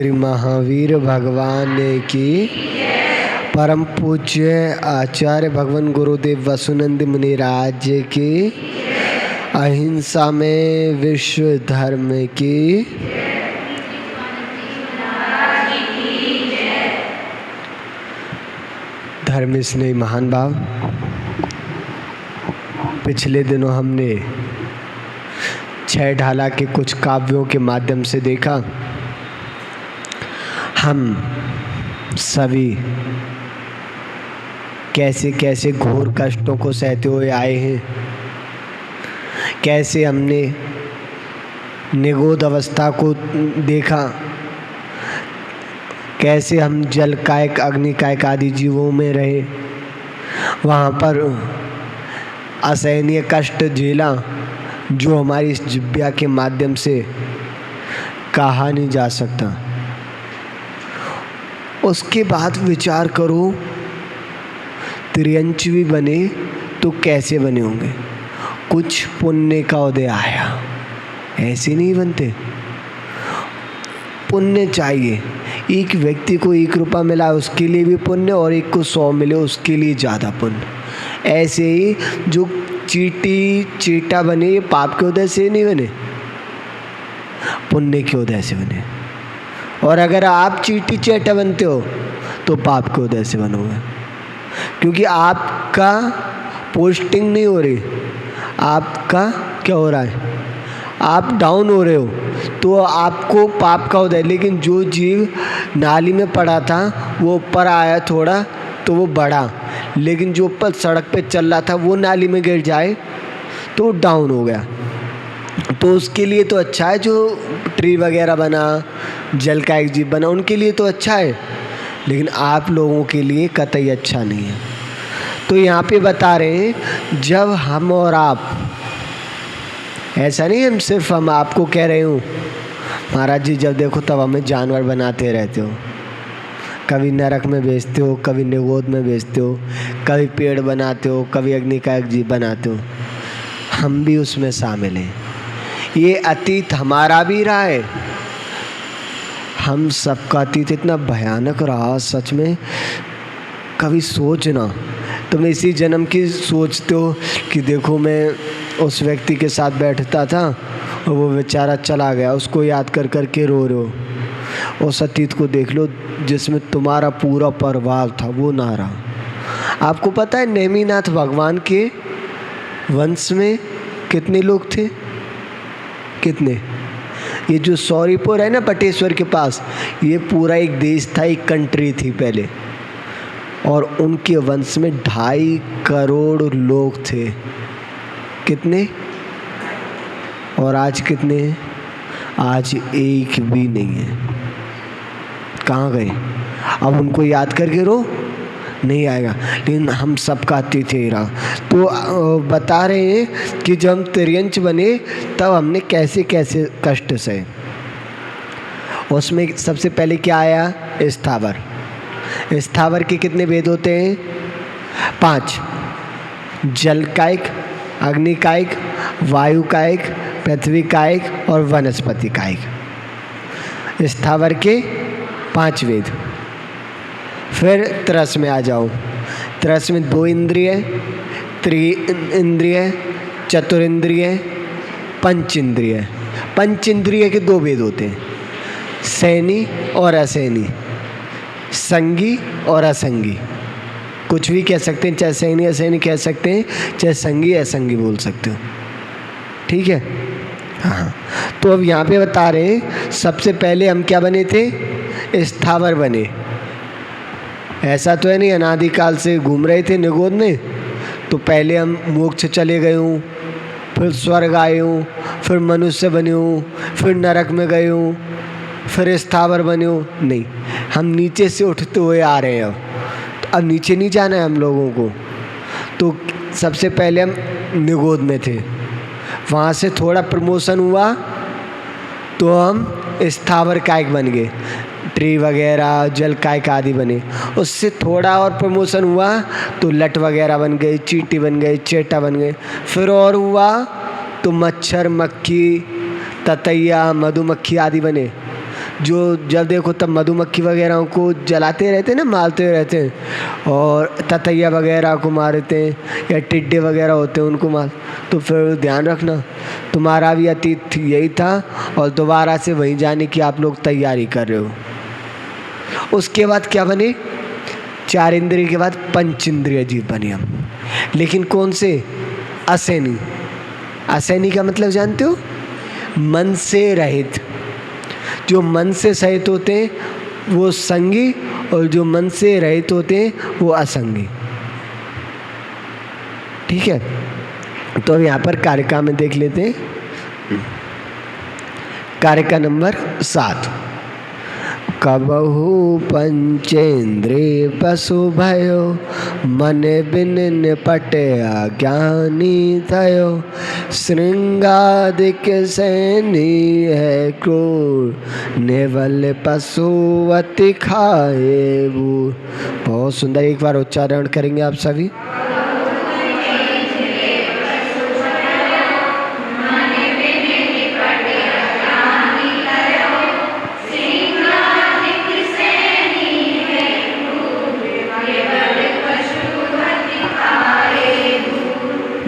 श्री महावीर भगवान की, परम पूज्य आचार्य भगवान गुरुदेव वसुनंद मुनिराज की, अहिंसा में विश्व धर्म की। धर्म स्नेही महान भाव, पिछले दिनों हमने छह ढाला के कुछ काव्यों के माध्यम से देखा हम सभी कैसे कैसे घोर कष्टों को सहते हुए आए हैं, कैसे हमने निगोद अवस्था को देखा, कैसे हम जल कायक अग्नि कायक आदि जीवों में रहे, वहाँ पर असहनीय कष्ट झेला जो हमारी इस जिह्वा के माध्यम से कहा नहीं जा सकता। उसके बाद विचार करो, त्रियंचवी बने तो कैसे बने होंगे। कुछ पुण्य का उदय आया, ऐसे नहीं बनते। पुण्य चाहिए। एक व्यक्ति को 1 रुपया मिला उसके लिए भी पुण्य, और एक को 100 मिले उसके लिए ज़्यादा पुण्य। ऐसे ही जो चीटा बने ये पाप के उदय से नहीं बने, पुण्य के उदय से बने। और अगर आप चीटी चेटा बनते हो तो पाप के उदय से बनोगे, क्योंकि आपका पोस्टिंग नहीं हो रही, आपका क्या हो रहा है, आप डाउन हो रहे हो, तो आपको पाप का उदय। लेकिन जो जीव नाली में पड़ा था वो ऊपर आया थोड़ा तो वो बढ़ा, लेकिन जो ऊपर सड़क पे चल रहा था वो नाली में गिर जाए तो डाउन हो गया। तो उसके लिए तो अच्छा है, जो ट्री वगैरह बना, जल का एक जीव बना, उनके लिए तो अच्छा है, लेकिन आप लोगों के लिए कतई अच्छा नहीं है। तो यहाँ पे बता रहे हैं, जब हम और आप, ऐसा नहीं हम सिर्फ हम आपको कह रहे हूँ महाराज जी, जब देखो तब हमें जानवर बनाते रहते हो, कभी नरक में भेजते हो, कभी निगोद में भेजते हो, कभी पेड़ बनाते हो, कभी अग्नि का एक जीव बनाते हो। हम भी उसमें शामिल हैं। ये अतीत हमारा भी रहा है, हम सबका अतीत इतना भयानक रहा सच में। कभी सोचना, तुम इसी जन्म की सोचते हो कि देखो मैं उस व्यक्ति के साथ बैठता था और वो बेचारा चला गया, उसको याद कर कर के रो रहे हो। उस अतीत को देख लो जिसमें तुम्हारा पूरा परिवार था, वो ना रहा। आपको पता है नेमिनाथ भगवान के वंश में कितने लोग थे? कितने? ये जो सौरीपुर है ना बटेश्वर के पास, ये पूरा एक देश था, एक कंट्री थी पहले, और उनके वंश में 2.5 करोड़ लोग थे। कितने? और आज कितने हैं? आज एक भी नहीं है। कहाँ गए? अब उनको याद करके रो नहीं आएगा, लेकिन हम सबका अतीत ही रहा। तो बता रहे हैं कि जब हम त्रियंच बने तब हमने कैसे कैसे कष्ट सहे। उसमें सबसे पहले क्या आया? स्थावर। स्थावर के कितने भेद होते हैं? 5। जल कायिक, अग्नि कायिक, वायु कायिक, पृथ्वी कायिक और वनस्पति कायिक। स्थावर के 5 वेद। फिर त्रस में आ जाओ। त्रस में 2 इंद्रिय, 3 इंद्रिय, चतुरिंद्रिय, पंच इंद्रिय। पंच इंद्रिय के 2 भेद होते हैं, सैनी और असैनी, संगी और असंगी। कुछ भी कह सकते हैं, चाहे सैनी असैनी कह सकते हैं, चाहे संगी असंगी बोल सकते हो। ठीक है, हाँ। तो अब यहाँ पे बता रहे हैं, सबसे पहले हम क्या बने थे? स्थावर बने। ऐसा तो है नहीं अनादिकाल से घूम रहे थे निगोद में, तो पहले हम मोक्ष चले गए हूँ, फिर स्वर्ग आए हूँ, फिर मनुष्य बने हूँ, फिर नरक में गए हूँ, फिर स्थावर बने हूँ। नहीं, हम नीचे से उठते हुए आ रहे हैं। अब नीचे नहीं जाना है हम लोगों को। तो सबसे पहले हम निगोद में थे, वहाँ से थोड़ा प्रमोशन हुआ तो हम स्थावर कायिक बन गए, ट्री वगैरह जल कायिक आदि बने। उससे थोड़ा और प्रमोशन हुआ तो लट वगैरह बन गए, चींटी बन गए, चेटा बन गए। फिर और हुआ तो मच्छर, मक्खी, ततैया, मधुमक्खी आदि बने। जो जब देखो तब मधुमक्खी वगैरह को जलाते रहते हैं ना, मारते रहते हैं, और ततैया वगैरह को मारते हैं, या टिड्डे वगैरह होते हैं उनको मार। तो फिर ध्यान रखना तुम्हारा भी अतीत यही था और दोबारा से वहीं जाने की आप लोग तैयारी कर रहे हो। उसके बाद क्या बने? 4 इंद्रिय के बाद 5 इंद्रिय जीव बने हम। लेकिन कौन से? असैनी। असैनी का मतलब जानते हो? मन से रहित। जो मन से सहित होते हैं वो संगी, और जो मन से रहित होते हैं वो असंगी। ठीक है, तो यहाँ पर कारिका में देख लेते हैं। कारिका नंबर 7। कबहु पंचेन्द्रिय पशु भयो, मन बिन निपटे अज्ञानी थयो। श्रृंगादिक सैनी है क्रूर, नेवल पशु अति खाए बूर। बहुत सुंदर, एक बार उच्चारण करेंगे आप सभी।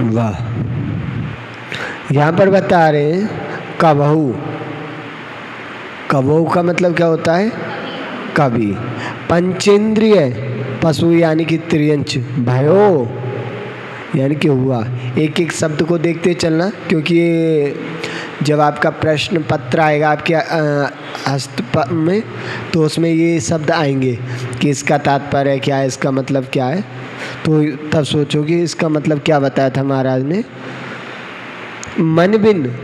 वाह। यहाँ पर बता रहे हैं कबहु। कबहु का मतलब क्या होता है? कवि। पंचेंद्रिय पशु यानी कि त्रियंच, भयो यानी कि हुआ। एक एक शब्द को देखते चलना, क्योंकि ये जब आपका प्रश्न पत्र आएगा आपके हस्त में, तो उसमें ये शब्द आएंगे कि इसका तात्पर्य क्या है, इसका मतलब क्या है। तो तब सोचोगे इसका मतलब क्या बताया था महाराज ने। मन बिन,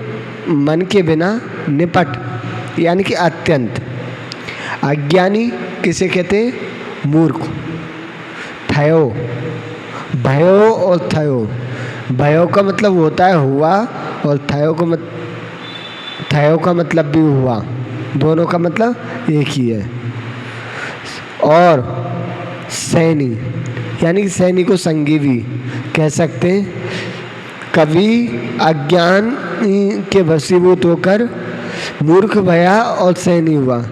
मन के बिना, निपट यानी कि अत्यंत। अज्ञानी किसे कहते हैं? मूर्ख। थयो, भयो और थयो। भयो का मतलब होता है हुआ, और थयो का मतलब भी हुआ। दोनों का मतलब एक ही है। और सैनी यानी कि सैनी को संगी भी कह सकते हैं। कवि अज्ञान के वशीभूत होकर मूर्ख भया और सैनी हुआ।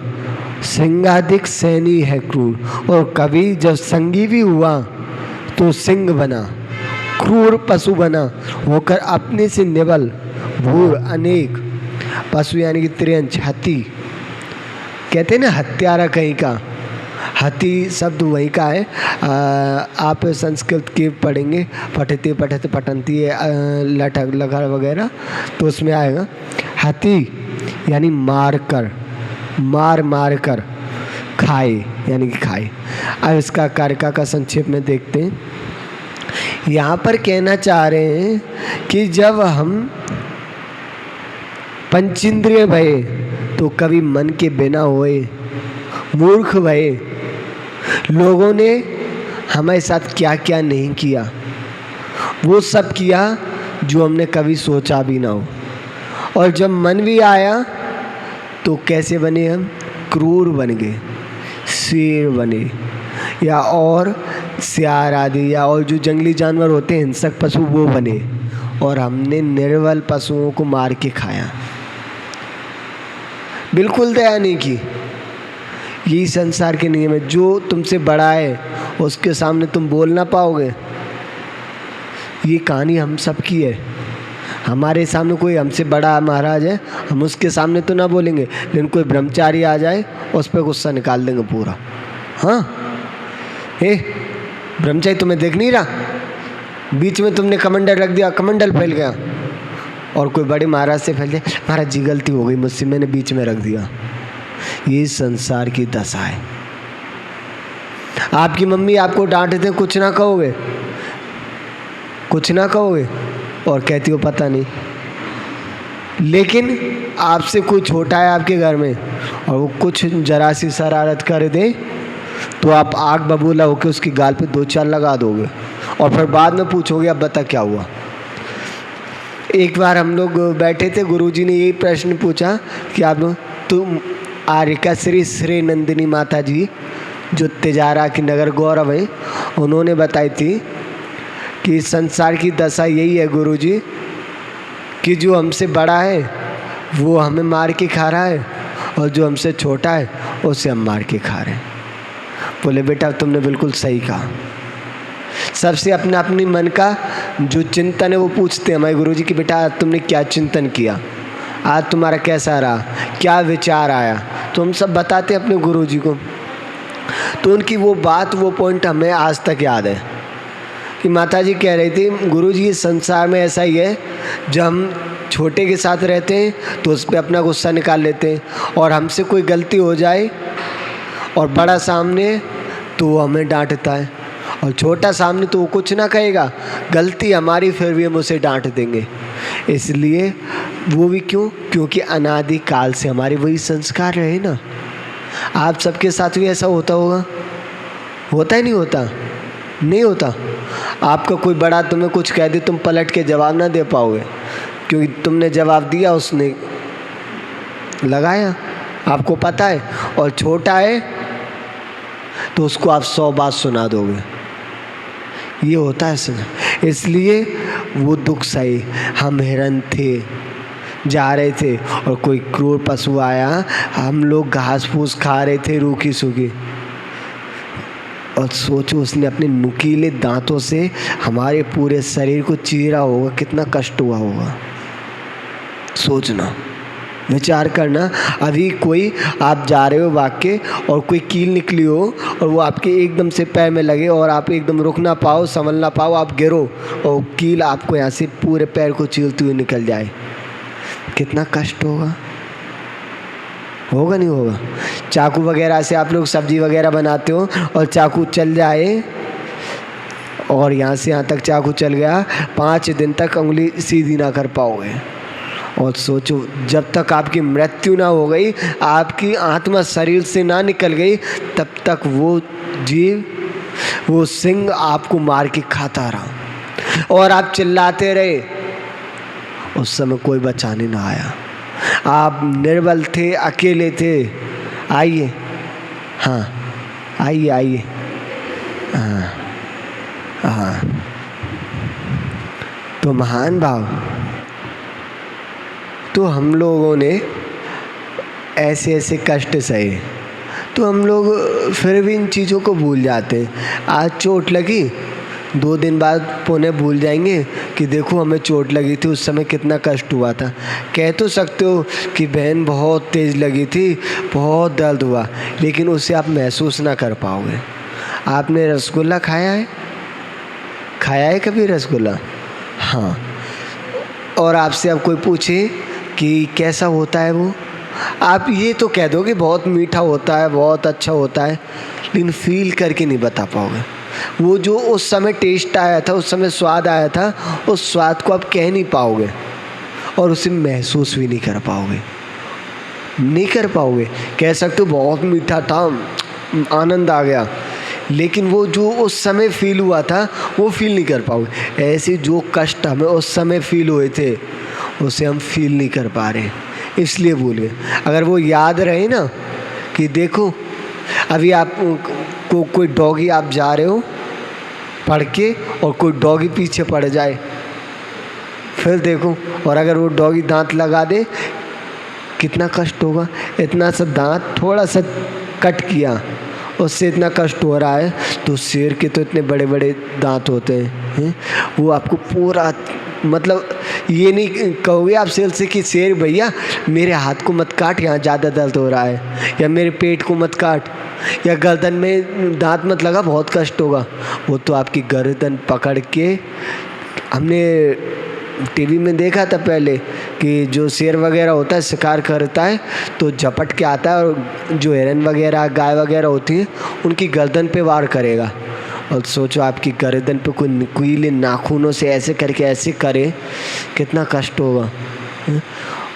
सिंहाधिक सैनी है क्रूर, और कवि जब संगी भी हुआ तो सिंह बना, क्रूर पशु बना होकर अपने से निबल भूर अनेक। पशु यानी कि त्रियंच, हाथी कहते हैं ना, हत्यारा कहीं का। हाथी शब्द वही का है। आप संस्कृत के पढ़ेंगे, पठते पठते पठंती लठक लगा वगैरह, तो उसमें आएगा हाथी यानी मार कर, मार कर खाए यानी कि खाए। अब इसका कारिका का संक्षेप में देखते हैं। यहाँ पर कहना चाह रहे हैं कि जब हम पंचेंद्रिय भये तो कभी मन के बिना होए, मूर्ख भये। लोगों ने हमारे साथ क्या क्या नहीं किया, वो सब किया जो हमने कभी सोचा भी ना हो। और जब मन भी आया तो कैसे बने हम? क्रूर बन गए, शेर बने, या और सियार आदि, या और जो जंगली जानवर होते हैं हिंसक पशु, वो बने। और हमने निर्बल पशुओं को मार के खाया, बिल्कुल दया नहीं की। यही संसार के नियम है। जो तुमसे बड़ा है उसके सामने तुम बोल ना पाओगे। ये कहानी हम सब की है। हमारे सामने कोई हमसे बड़ा महाराज है, हम उसके सामने तो ना बोलेंगे, लेकिन कोई ब्रह्मचारी आ जाए उस पर गुस्सा निकाल देंगे पूरा। हाँ, हे ब्रह्मचारी तुम्हें देख नहीं रहा, बीच में तुमने कमंडल रख दिया, कमंडल फैल गया। और कोई बड़े महाराज से फैल जाए, महाराज जी गलती हो गई मुझसे, मैंने बीच में रख दिया। ये संसार की दशा है। आपकी मम्मी आपको डांटते थे, कुछ ना कहोगे, कुछ ना कहोगे, और कहती हो पता नहीं। लेकिन आपसे कोई छोटा है आपके घर में और वो कुछ जरा सी शरारत कर दे तो आप आग बबूला होकर उसकी गाल पे 2-4 लगा दोगे, और फिर बाद में पूछोगे अब बता क्या हुआ। एक बार हम लोग बैठे थे, गुरुजी ने यही प्रश्न पूछा कि आप लोग, तुम आर्यका श्री नंदिनी माता जी जो तिजारा की नगर गौरव है, उन्होंने बताई थी कि संसार की दशा यही है गुरुजी, कि जो हमसे बड़ा है वो हमें मार के खा रहा है, और जो हमसे छोटा है उसे हम मार के खा रहे हैं। बोले बेटा तुमने बिल्कुल सही कहा। सबसे अपने अपनी मन का जो चिंतन है वो पूछते हैं हमारे गुरुजी कि बेटा आज तुमने क्या चिंतन किया, आज तुम्हारा कैसा रहा, क्या विचार आया। तो हम सब बताते हैं अपने गुरुजी को। तो उनकी वो बात, वो पॉइंट हमें आज तक याद है कि माता जी कह रही थी गुरुजी इस संसार में ऐसा ही है, जब हम छोटे के साथ रहते हैं तो उस पर अपना गुस्सा निकाल लेते हैं, और हमसे कोई गलती हो जाए और बड़ा सामने तो वो हमें डांटता है, और छोटा सामने तो वो कुछ ना कहेगा, गलती हमारी फिर भी हम उसे डांट देंगे। इसलिए वो भी क्यों? क्योंकि अनादि काल से हमारे वही संस्कार रहे ना। आप सबके साथ भी ऐसा होता होगा, होता ही नहीं होता? नहीं होता। आपका कोई बड़ा तुम्हें कुछ कह दे, तुम पलट के जवाब ना दे पाओगे, क्योंकि तुमने जवाब दिया, उसने लगाया, आपको पता है। और छोटा है तो उसको आप 100 बात सुना दोगे, ये होता है सर। इसलिए वो दुख सही। हम हिरन थे, जा रहे थे और कोई क्रूर पशु आया, हम लोग घास फूस खा रहे थे रूखी सूखी, और सोचो उसने अपने नुकीले दांतों से हमारे पूरे शरीर को चीरा होगा, कितना कष्ट हुआ होगा। सोचना, विचार करना। अभी कोई आप जा रहे हो वाक्य और कोई कील निकली हो और वो आपके एकदम से पैर में लगे और आप एकदम रुक ना पाओ, संभल ना पाओ, आप गिरो और कील आपको यहाँ से पूरे पैर को चीरते हुए निकल जाए, कितना कष्ट होगा। होगा नहीं होगा? चाकू वगैरह से आप लोग सब्जी वगैरह बनाते हो और चाकू चल जाए, और यहाँ से यहाँ तक चाकू चल गया, 5 दिन तक उंगली सीधी ना कर पाओगे। और सोचो जब तक आपकी मृत्यु ना हो गई, आपकी आत्मा शरीर से ना निकल गई, तब तक वो जीव, वो सिंह आपको मार के खाता रहा और आप चिल्लाते रहे। उस समय कोई बचाने ना आया, आप निर्बल थे, अकेले थे। आइए, हाँ आइए आइए, हाँ हाँ। तो महान भाव, तो हम लोगों ने ऐसे ऐसे कष्ट सहे, तो हम लोग फिर भी इन चीज़ों को भूल जाते हैं। आज चोट लगी, 2 दिन बाद पुनः भूल जाएंगे कि देखो हमें चोट लगी थी, उस समय कितना कष्ट हुआ था। कह तो सकते हो कि बहन बहुत तेज़ लगी थी, बहुत दर्द हुआ, लेकिन उसे आप महसूस ना कर पाओगे। आपने रसगुल्ला खाया है? खाया है कभी रसगुल्ला? हाँ। और आपसे अब कोई पूछे कि कैसा होता है वो, आप ये तो कह दोगे बहुत मीठा होता है, बहुत अच्छा होता है, लेकिन फील करके नहीं बता पाओगे। वो जो उस समय टेस्ट आया था, उस समय स्वाद आया था, उस स्वाद को आप कह नहीं पाओगे और उसे महसूस भी नहीं कर पाओगे। नहीं कर पाओगे। कह सकते हो बहुत मीठा था, आनंद आ गया, लेकिन वो जो उस समय फील हुआ था वो फील नहीं कर पाओगे। ऐसे जो कष्ट हमें उस समय फील हुए थे उसे हम फील नहीं कर पा रहे, इसलिए भूल गए। अगर वो याद रहे ना कि देखो अभी आप को कोई डॉगी, आप जा रहे हो पढ़ के और कोई डॉगी पीछे पड़ जाए, फिर देखो, और अगर वो डॉगी दांत लगा दे कितना कष्ट होगा। इतना सा दांत थोड़ा सा कट किया, उससे इतना कष्ट हो रहा है। तो शेर के तो इतने बड़े बड़े दांत होते हैं, वो आपको पूरा, मतलब ये नहीं कहोगे आप शेर से कि शेर भैया मेरे हाथ को मत काट, यहाँ ज़्यादा दर्द हो रहा है, या मेरे पेट को मत काट, या गर्दन में दांत मत लगा, बहुत कष्ट होगा। वो तो आपकी गर्दन पकड़ के, हमने टीवी में देखा था पहले कि जो शेर वगैरह होता है शिकार करता है तो झपट के आता है, और जो हिरन वगैरह गाय वगैरह होती है उनकी गर्दन पे वार करेगा। और सोचो आपकी गर्दन पे कोई नुकीले नाखूनों से ऐसे करके ऐसे करे, कितना कष्ट होगा।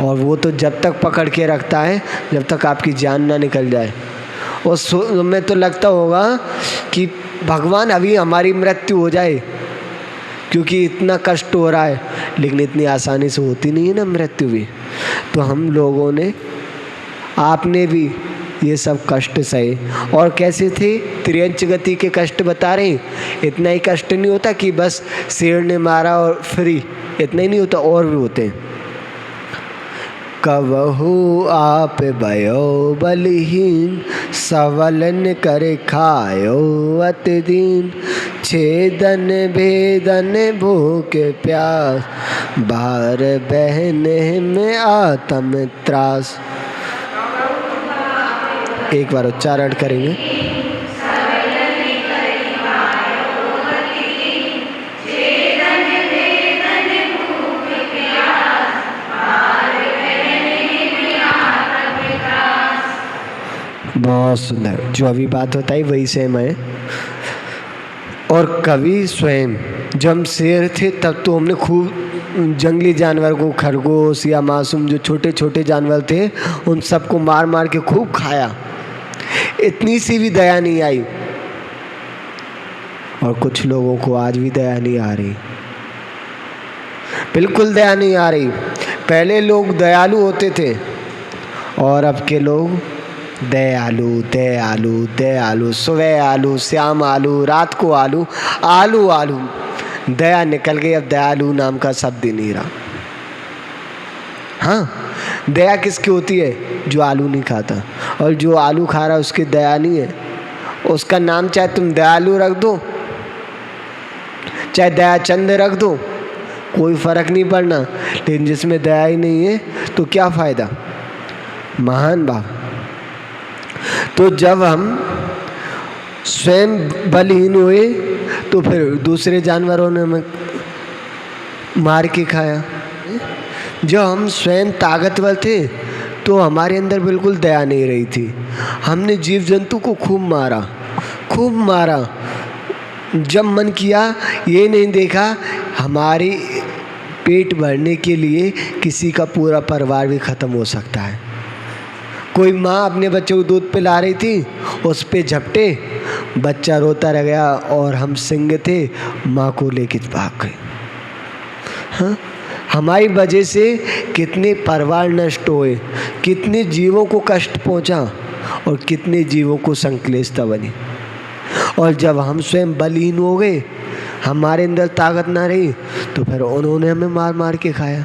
और वो तो जब तक पकड़ के रखता है जब तक आपकी जान ना निकल जाए। और मैं तो लगता होगा कि भगवान अभी हमारी मृत्यु हो जाए, क्योंकि इतना कष्ट हो रहा है, लेकिन इतनी आसानी से होती नहीं है ना मृत्यु भी। तो हम लोगों ने, आपने भी ये सब कष्ट सहे। और कैसे थे? त्रियंच गति के कष्ट बता रहे हैं। इतना ही कष्ट नहीं होता कि बस शेर ने मारा और फ्री, इतना ही नहीं होता, और भी होते हैं। कबहू आप भयो बलहीन, सवलन कर खायो अति दीन। छेदन भेदन भूख प्यास, बाहर बहने में आत्म त्रास। एक बार उच्चारण करेंगे। बहुत सुंदर। जो अभी बात होता है वही सेम है। और कवि स्वयं, जब हम शेर थे तब तो हमने खूब जंगली जानवर को, खरगोश या मासूम जो छोटे छोटे जानवर थे, उन सबको मार मार के खूब खाया। इतनी सी भी दया नहीं आई। और कुछ लोगों को आज भी दया नहीं आ रही, बिल्कुल दया नहीं आ रही। पहले लोग दयालु होते थे और अब के लोग दयालु दयालु दयालु, सुबह आलू, शाम आलू, रात को आलू, आलू आलू। दया निकल गई, अब दयालु नाम का शब्द ही नहीं रहा। हाँ, दया किसकी होती है? जो आलू नहीं खाता। और जो आलू खा रहा है उसकी दया नहीं है। उसका नाम चाहे तुम दयालु रख दो, चाहे दयाचंद रख दो, कोई फर्क नहीं पड़ना। लेकिन जिसमें दया ही नहीं है तो क्या फायदा? महान भाव। तो जब हम स्वयं बलहीन हुए तो फिर दूसरे जानवरों ने हमें मार के खाया। जब हम स्वयं ताकतवर थे तो हमारे अंदर बिल्कुल दया नहीं रही थी। हमने जीव जंतु को खूब मारा, खूब मारा। जब मन किया, ये नहीं देखा हमारी पेट भरने के लिए किसी का पूरा परिवार भी ख़त्म हो सकता है। कोई माँ अपने बच्चे को दूध पिला रही थी, उस पे झपटे, बच्चा रोता रह गया और हम सिंह थे, माँ को लेके भाग गए। हाँ, हमारी वजह से कितने परिवार नष्ट हुए, कितने जीवों को कष्ट पहुँचा और कितने जीवों को संक्लेशता बनी। और जब हम स्वयं बलहीन हो गए, हमारे अंदर ताकत ना रही, तो फिर उन्होंने हमें मार मार के खाया।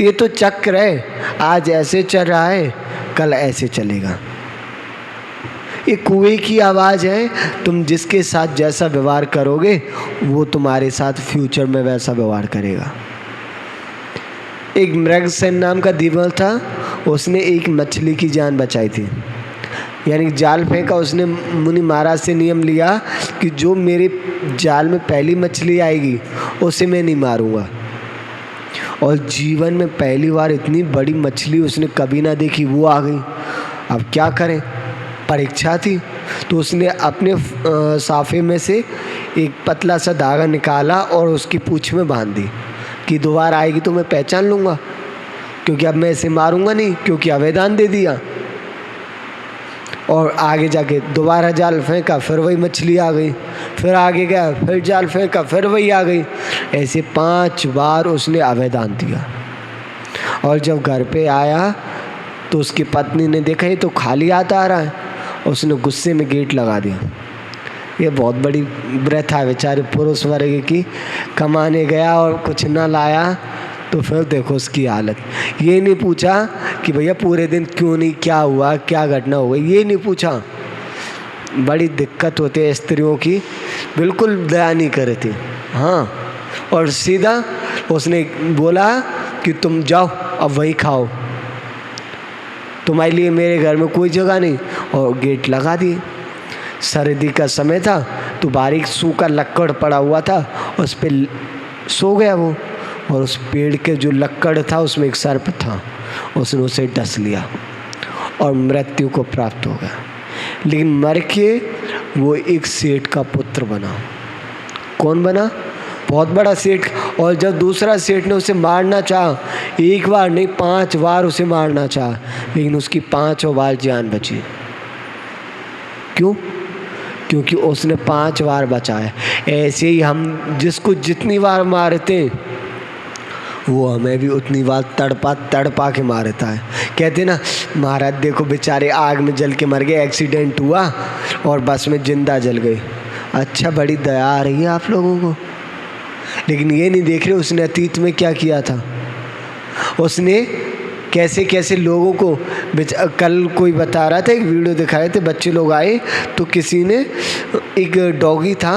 ये तो चक्र है, आज ऐसे चल रहा है, कल ऐसे चलेगा। ये कुएं की आवाज़ है। तुम जिसके साथ जैसा व्यवहार करोगे वो तुम्हारे साथ फ्यूचर में वैसा व्यवहार करेगा। एक मृगसेन नाम का दीवार था, उसने एक मछली की जान बचाई थी। यानी जाल फेंका उसने, मुनि महाराज से नियम लिया कि जो मेरे जाल में पहली मछली आएगी उसे मैं नहीं मारूंगा। और जीवन में पहली बार इतनी बड़ी मछली उसने कभी ना देखी, वो आ गई। अब क्या करें, परीक्षा थी। तो उसने अपने साफे में से एक पतला सा धागा निकाला और उसकी पूँछ में बांध दी कि दोबारा आएगी तो मैं पहचान लूँगा, क्योंकि अब मैं इसे मारूंगा नहीं, क्योंकि आवेदन दे दिया। और आगे जाके दोबारा जाल फेंका, फिर वही मछली आ गई। फिर आगे गया, फिर जाल फेंका, फिर वही आ गई। ऐसे 5 बार उसने आवेदन दिया। और जब घर पे आया तो उसकी पत्नी ने देखा ये तो खाली हाथ आ रहा है, उसने गुस्से में गेट लगा दिया। ये बहुत बड़ी व्रत है बेचारे पुरुष वर्ग की, कमाने गया और कुछ ना लाया, तो फिर देखो उसकी हालत। ये नहीं पूछा कि भैया पूरे दिन क्यों नहीं, क्या हुआ, क्या घटना हो गई, ये नहीं पूछा। बड़ी दिक्कत होती है स्त्रियों की, बिल्कुल दया नहीं करे थे। हाँ, और सीधा उसने बोला कि तुम जाओ अब वहीं खाओ, तुम्हारे लिए मेरे घर में कोई जगह नहीं, और गेट लगा दिए। सर्दी का समय था तो बारीक सूखा लक्कड़ पड़ा हुआ था, उस पर सो गया वो। और उस पेड़ के जो लक्कड़ था उसमें एक सर्प था, उसने उसे डस लिया और मृत्यु को प्राप्त हो गया। लेकिन मर के वो एक सेठ का पुत्र बना। कौन बना? बहुत बड़ा सेठ। और जब दूसरा सेठ ने उसे मारना चाहा, एक बार नहीं 5 बार उसे मारना चाहा, लेकिन उसकी 5 बार जान बची। क्यों? क्योंकि उसने 5 बार बचाया। ऐसे ही हम जिसको जितनी बार मारते वो हमें भी उतनी बार तड़पा के मारता है। कहते ना, महाराज देखो बेचारे आग में जल के मर गए, एक्सीडेंट हुआ और बस में जिंदा जल गए। अच्छा, बड़ी दया आ रही है आप लोगों को, लेकिन ये नहीं देख रहे उसने अतीत में क्या किया था। उसने कैसे कैसे लोगों को कल कोई बता रहा था, एक वीडियो दिखा रहे थे, बच्चे लोग आए तो किसी ने, एक डॉगी था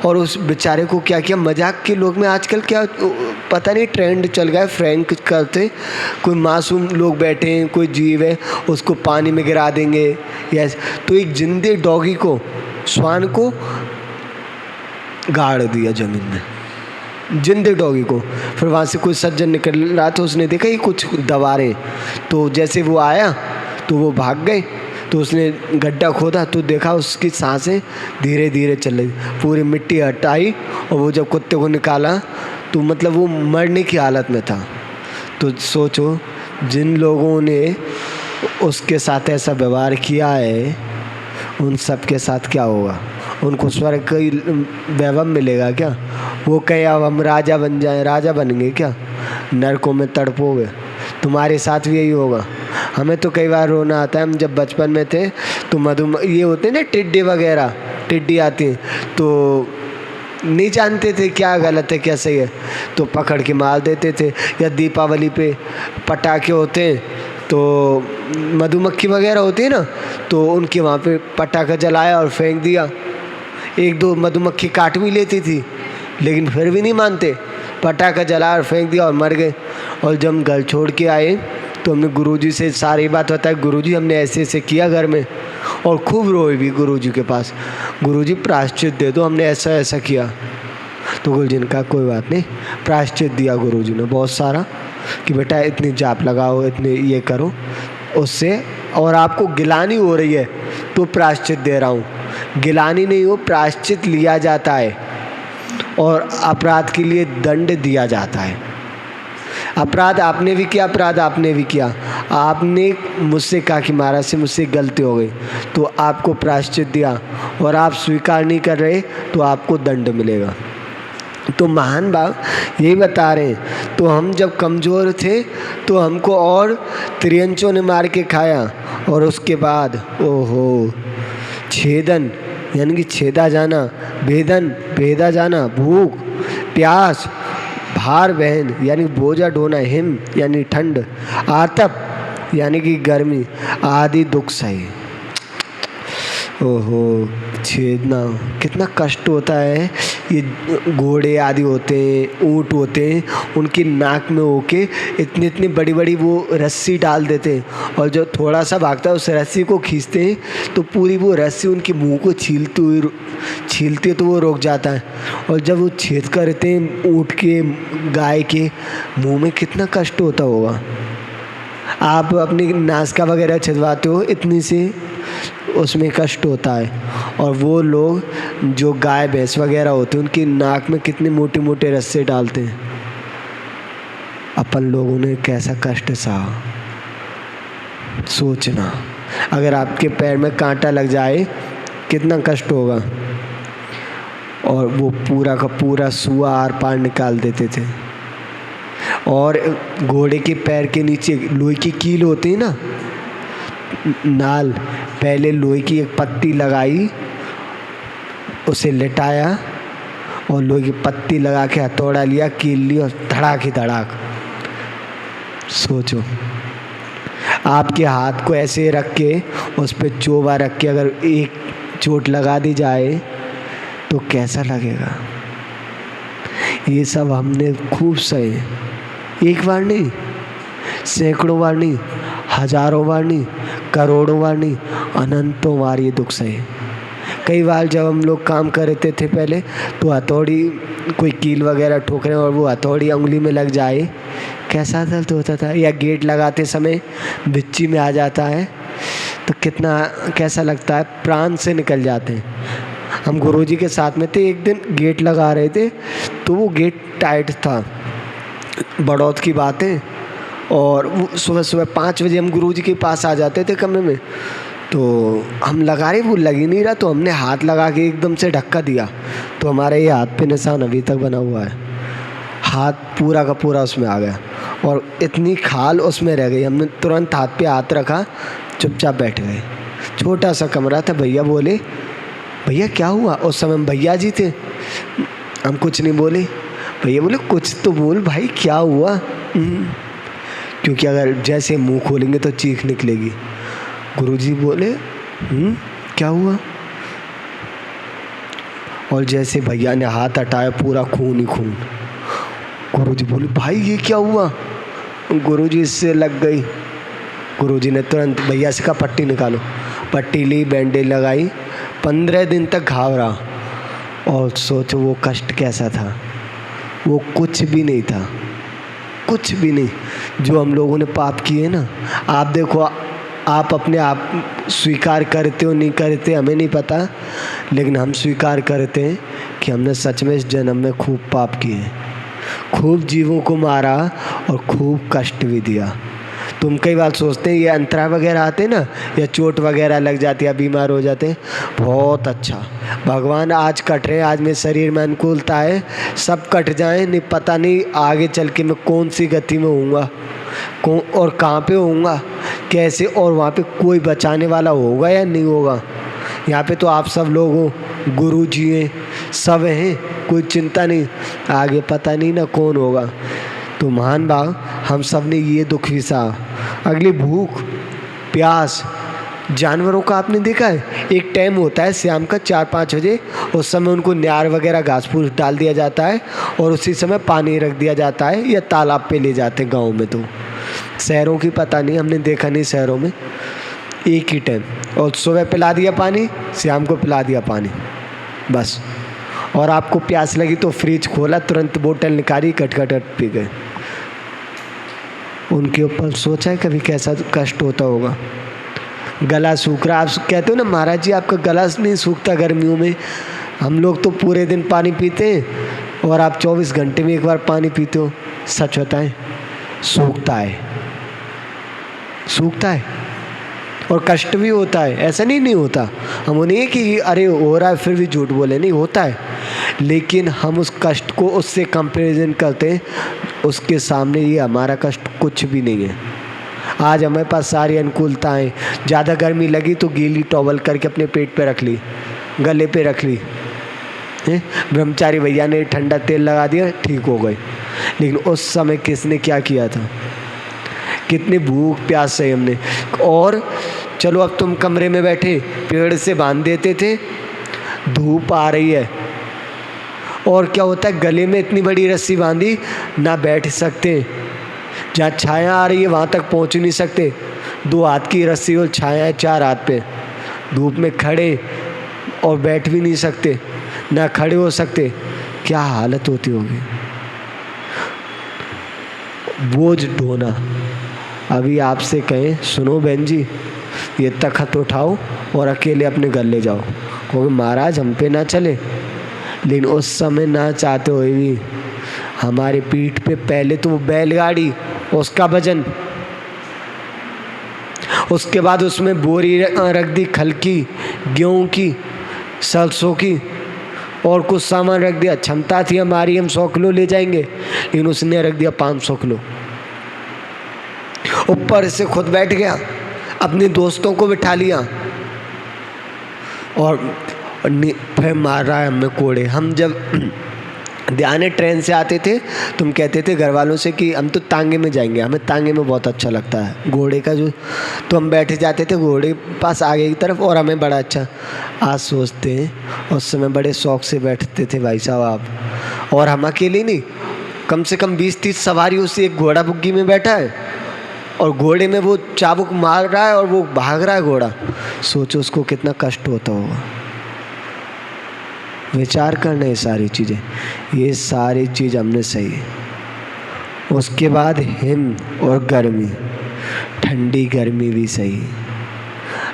और उस बेचारे को क्या किया, मजाक के लोग में आजकल क्या पता नहीं ट्रेंड चल गया है, फ्रैंक करते, कोई मासूम लोग बैठे हैं, कोई जीव है उसको पानी में गिरा देंगे या, तो एक जिंदे डॉगी को, श्वान को गाड़ दिया ज़मीन में, जिंदे डॉगी को। फिर वहाँ से कोई सज्जन निकल रहा था, उसने देखा ये कुछ दबा रहे, तो जैसे वो आया तो वो भाग गए, तो उसने गड्ढा खोदा तो देखा उसकी सांसें धीरे धीरे चल रही, पूरी मिट्टी हटाई और वो जब कुत्ते को निकाला तो मतलब वो मरने की हालत में था। तो सोचो जिन लोगों ने उसके साथ ऐसा व्यवहार किया है उन सब के साथ क्या होगा, उनको स्वर्ग का वैभव मिलेगा क्या? वो कहे अब हम राजा बन जाएं, राजा बनेंगे क्या? नरकों में तड़पोगे, तुम्हारे साथ भी यही होगा। हमें तो कई बार रोना आता है, हम जब बचपन में थे तो ये होते हैं ना टिड्डी वगैरह, टिड्डी आती हैं तो नहीं जानते थे क्या गलत है क्या सही है, तो पकड़ के मार देते थे। या दीपावली पे पटाखे होते हैं तो मधुमक्खी वगैरह होती है ना, तो उनके वहाँ पे पटाखा जलाया और फेंक दिया, एक दो मधुमक्खी काट भी लेती थी लेकिन फिर भी नहीं मानते, पटाखा जला और फेंक दिया और मर गए। और जब हम घर छोड़ के आए तो हमने गुरुजी से सारी बात बताई, गुरुजी हमने ऐसे ऐसे किया घर में, और खूब रोए भी गुरुजी के पास, गुरुजी प्रायश्चित दे दो, हमने ऐसा ऐसा किया। तो गुरुजी ने कहा कोई बात नहीं, प्रायश्चित दिया गुरुजी ने बहुत सारा कि बेटा इतनी जाप लगाओ, इतने ये करो उससे, और आपको गिलानी हो रही है तो प्रायश्चित दे रहा हूँ, गिलानी नहीं हो, प्रायश्चित लिया जाता है और अपराध के लिए दंड दिया जाता है। अपराध आपने भी किया, अपराध आपने भी किया, आपने मुझसे कहा कि महाराज से मुझसे गलती हो गई तो आपको प्रायश्चित दिया और आप स्वीकार नहीं कर रहे तो आपको दंड मिलेगा। तो महान बाब यही बता रहे हैं। तो हम जब कमज़ोर थे तो हमको और त्रियंचों ने मार के खाया, और उसके बाद ओहो छेदन यानी कि छेदा जाना, भेदन भेदा जाना, भूख प्यास, भार बहन यानी बोझा ढोना, हिम यानी ठंड, आतप यानी कि गर्मी आदि दुख सही। ओहो छेदना कितना कष्ट होता है। ये घोड़े आदि होते हैं, ऊँट होते हैं, उनकी नाक में होके इतनी इतनी बड़ी बड़ी वो रस्सी डाल देते हैं, और जब थोड़ा सा भागता है उस रस्सी को खींचते हैं तो पूरी वो रस्सी उनके मुंह को छीलती है तो वो रुक जाता है। और जब वो छेद करते हैं ऊँट के, गाय के मुँह में कितना कष्ट होता होगा। आप अपनी नासका वगैरह छिदवाते हो, इतनी सी उसमें कष्ट होता है। और वो लोग जो गाय भैंस वगैरह होते हैं उनकी नाक में कितने मोटे मोटे रस्से डालते हैं। अपन लोगों ने कैसा कष्ट सहा, सोचना। अगर आपके पैर में कांटा लग जाए कितना कष्ट होगा। और वो पूरा का पूरा सुआ आर पार निकाल देते थे। और घोड़े के पैर के नीचे लोहे की कील होती है ना, नाल, पहले लोहे की एक पत्ती लगाई, उसे लिटाया और लोहे की पत्ती लगा के हथौड़ा लिया, कील ली और धड़ाक ही धड़ाक। सोचो आपके हाथ को ऐसे रख के उस पर चोबा रख के अगर एक चोट लगा दी जाए तो कैसा लगेगा। ये सब हमने खूब सहे, एक बार नहीं, सैकड़ों बार नहीं, हजारों बार नहीं, करोड़ों बार नहीं, अनंतों बार ये दुख सहे। कई बार जब हम लोग काम करते थे पहले तो हथौड़ी, कोई कील वगैरह ठोक रहे और वो हथौड़ी उंगली में लग जाए कैसा दर्द होता था। या गेट लगाते समय बिच्ची में आ जाता है तो कितना कैसा लगता है, प्राण से निकल जाते हैं। हम गुरुजी के साथ में थे, एक दिन गेट लगा रहे थे तो वो गेट टाइट था, बड़ौत की बात है, और सुबह सुबह 5 बजे हम गुरुजी के पास आ जाते थे कमरे में, तो हम लगा रहे, वो लग ही नहीं रहा, तो हमने हाथ लगा के एकदम से धक्का दिया तो हमारे ये हाथ पे निशान अभी तक बना हुआ है। हाथ पूरा का पूरा उसमें आ गया और इतनी खाल उसमें रह गई। हमने तुरंत हाथ पे हाथ रखा, चुपचाप बैठ गए। छोटा सा कमरा था। भैया बोले, भैया क्या हुआ? उस समय भैया जी थे, हम कुछ नहीं बोले। भैया बोले कुछ तो बोल भाई, क्या हुआ? क्योंकि अगर जैसे मुंह खोलेंगे तो चीख निकलेगी। गुरुजी बोले क्या हुआ? और जैसे भैया ने हाथ हटाया पूरा खून ही खून। गुरुजी बोले भाई ये क्या हुआ? गुरुजी इससे लग गई। गुरुजी ने तुरंत भैया से कहा पट्टी निकालो। पट्टी ली, बैंडेज लगाई। 15 दिन तक घाव रहा। और सोचो वो कष्ट कैसा था। वो कुछ भी नहीं था, कुछ भी नहीं। जो हम लोगों ने पाप किए ना, आप देखो, आप अपने आप स्वीकार करते हो नहीं करते हमें नहीं पता, लेकिन हम स्वीकार करते हैं कि हमने सच में इस जन्म में खूब पाप किए, खूब जीवों को मारा और खूब कष्ट भी दिया। तुम कई बार सोचते हैं ये अंतरा वगैरह आते ना, या चोट वगैरह लग जाती है, बीमार हो जाते हैं, बहुत अच्छा भगवान आज कट रहे हैं, आज मेरे शरीर में अनुकूलता है, सब कट जाएं, नहीं पता नहीं आगे चल के मैं कौन सी गति में होऊंगा, कौन और कहाँ पे होऊंगा, कैसे, और वहाँ पे कोई बचाने वाला होगा या नहीं होगा। यहाँ पे तो आप सब लोग हो, गुरु जी हैं, सब हैं, कोई चिंता नहीं, आगे पता नहीं ना कौन होगा। तो महान भाव हम सब ने ये दुख भी सहा। अगली भूख प्यास, जानवरों का आपने देखा है, एक टाइम होता है शाम का 4-5 बजे, उस समय उनको न्यार वगैरह घास फूस डाल दिया जाता है और उसी समय पानी रख दिया जाता है, या तालाब पे ले जाते हैं गाँव में। तो शहरों की पता नहीं, हमने देखा नहीं शहरों में, एक ही टाइम, और सुबह पिला दिया पानी, शाम को पिला दिया पानी, बस। और आपको प्यास लगी तो फ्रिज खोला, तुरंत बोतल निकाली, कट पी गए। उनके ऊपर सोचा है कभी कैसा कष्ट होता होगा? गला सूख रहा, आप कहते हो ना महाराज जी आपका गला नहीं सूखता गर्मियों में, हम लोग तो पूरे दिन पानी पीते हैं और आप 24 घंटे में एक बार पानी पीते हो, सच बताएं? सूखता है, सूखता है और कष्ट भी होता है, ऐसा नहीं होता। हम उन्हें कि अरे हो रहा है फिर भी झूठ बोले, नहीं होता है, लेकिन हम उस कष्ट को उससे कंपैरिजन करते हैं, उसके सामने ये हमारा कष्ट कुछ भी नहीं है। आज हमारे पास सारी अनुकूलताएं, ज़्यादा गर्मी लगी तो गीली टॉवल करके अपने पेट पे रख ली, गले पे रख ली, ब्रह्मचारी भैया ने ठंडा तेल लगा दिया, ठीक हो गए। लेकिन उस समय किसने क्या किया था, कितनी भूख प्यास से हमने। और चलो अब तुम कमरे में बैठे, पेड़ से बांध देते थे, धूप आ रही है, और क्या होता है, गले में इतनी बड़ी रस्सी बांधी, ना बैठ सकते, जहाँ छाया आ रही है वहाँ तक पहुँच नहीं सकते, 2 हाथ की रस्सी और छाया है 4 हाथ पे, धूप में खड़े और बैठ भी नहीं सकते, ना खड़े हो सकते, क्या हालत होती होगी। बोझ ढोना, अभी आपसे कहें सुनो बहन जी ये तख्त उठाओ और अकेले अपने घर ले जाओ, क्योंकि महाराज हम पे ना चले, लेकिन उस समय ना चाहते हुए भी हमारे पीठ पे पहले तो वो बैलगाड़ी, उसका वजन, उसके बाद उसमें बोरी रख दी खल की, गेहूँ की, सरसों की, और कुछ सामान रख दिया। क्षमता थी हमारी हम 100 किलो ले जाएंगे, लेकिन उसने रख दिया 500 किलो। ऊपर से खुद बैठ गया, अपने दोस्तों को बिठा लिया और फिर मार रहा है हमें कोड़े। हम जब ध्यान ट्रेन से आते थे, तुम कहते थे घर वालों से कि हम तो तांगे में जाएंगे, हमें तांगे में बहुत अच्छा लगता है, घोड़े का जो, तो हम बैठे जाते थे घोड़े पास आगे की तरफ, और हमें बड़ा अच्छा, आज सोचते हैं उस समय बड़े शौक से बैठते थे भाई साहब आप। और हम अकेले नहीं, कम से कम 20-30 सवारी उससे एक घोड़ा बुग्गी में बैठा है, और घोड़े में वो चाबुक मार रहा है और वो भाग रहा है घोड़ा, सोचो उसको कितना कष्ट होता होगा। विचार करना ये सारी चीज़ें, ये सारी चीज़ हमने सही। उसके बाद हिम और गर्मी, ठंडी गर्मी भी सही।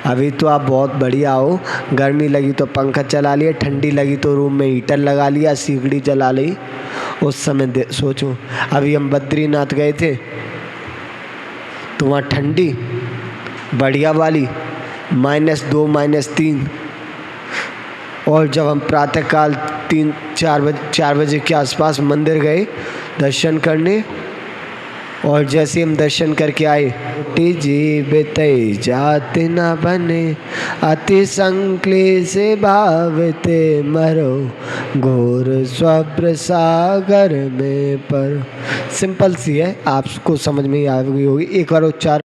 अभी तो आप बहुत बढ़िया हो, गर्मी लगी तो पंखा चला लिया, ठंडी लगी तो रूम में हीटर लगा लिया, सीगड़ी जला ली। उस समय सोचो, अभी हम बद्रीनाथ गए थे तो वहाँ ठंडी बढ़िया वाली -2 -3, और जब हम प्रातःकाल 3-4 बजे के आसपास मंदिर गए दर्शन करने, और जैसे हम दर्शन करके आए, जीवित जात न बने, अति संक्लेश भावते मरो, घोर स्वप्र सागर में पर। सिंपल सी है, आपको समझ में आ गई होगी। एक बार उच्चारण